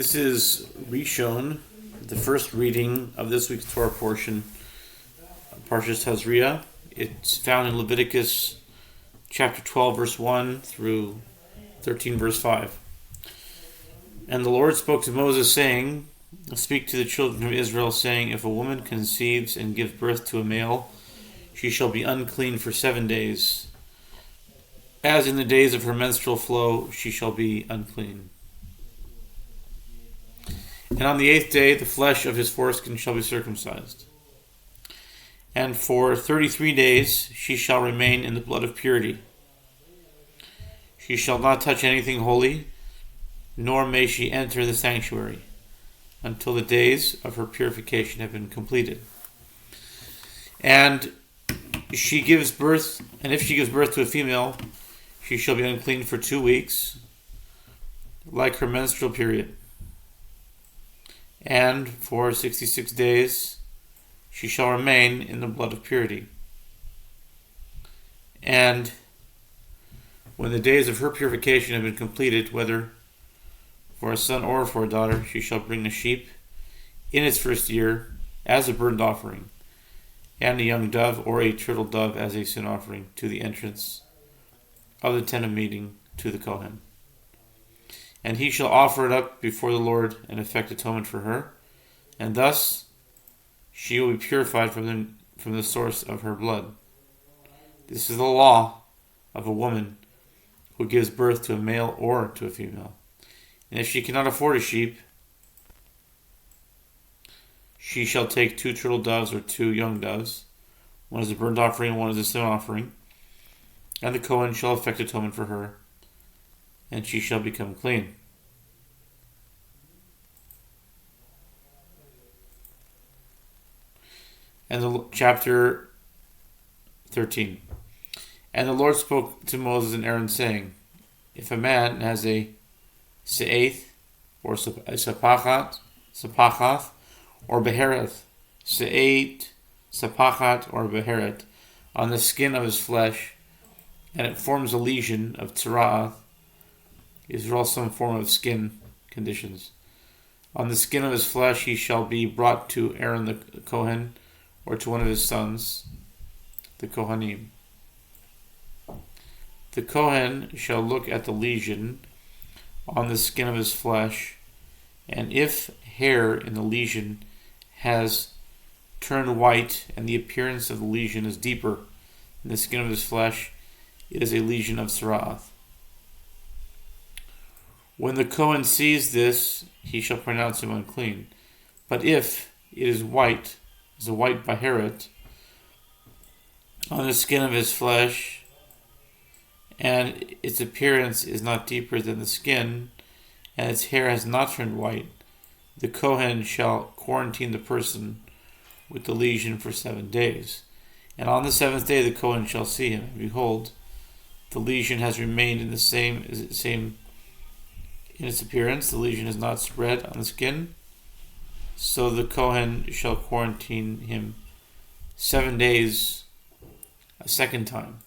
This is Rishon, the first reading of this week's Torah portion, Parshas Tazria. It's found in Leviticus chapter 12, verse 1 through 13, verse 5. And the Lord spoke to Moses, saying, "Speak to the children of Israel, saying, if a woman conceives and gives birth to a male, she shall be unclean for 7 days. As in the days of her menstrual flow, she shall be unclean. And on the 8th day, the flesh of his foreskin shall be circumcised. And for 33 days she shall remain in the blood of purity. She shall not touch anything holy, nor may she enter the sanctuary, until the days of her purification have been completed. And if she gives birth to a female, she shall be unclean for 2 weeks, like her menstrual period. And for 66 days she shall remain in the blood of purity. And when the days of her purification have been completed, whether for a son or for a daughter, she shall bring a sheep in its first year as a burnt offering, and a young dove or a turtle dove as a sin offering to the entrance of the tent of meeting to the Kohen. And he shall offer it up before the Lord and effect atonement for her, and thus she will be purified from the source of her blood. This is the law of a woman who gives birth to a male or to a female. And if she cannot afford a sheep, she shall take 2 turtle doves or 2 young doves. One is a burnt offering and one is a sin offering. And the Kohen shall effect atonement for her, and she shall become clean. And chapter 13. And the Lord spoke to Moses and Aaron, saying, if a man has a se'eth, or a sapachat, or beheret, se'et, sapachat, or beheret, on the skin of his flesh, and it forms a lesion of tzara'ath, these are all some form of skin conditions. On the skin of his flesh he shall be brought to Aaron the Kohen, or to one of his sons, the Kohanim. The Kohen shall look at the lesion on the skin of his flesh, and if hair in the lesion has turned white and the appearance of the lesion is deeper in the skin of his flesh, it is a lesion of tzara'ath. When the Kohen sees this, he shall pronounce him unclean. But if it is white, as a white baheret, on the skin of his flesh, and its appearance is not deeper than the skin, and its hair has not turned white, the Kohen shall quarantine the person with the lesion for 7 days. And on the 7th day the Kohen shall see him, and behold, the lesion has remained in the same in its appearance. The lesion has not spread on the skin. So the Kohen shall quarantine him 7 days a second time.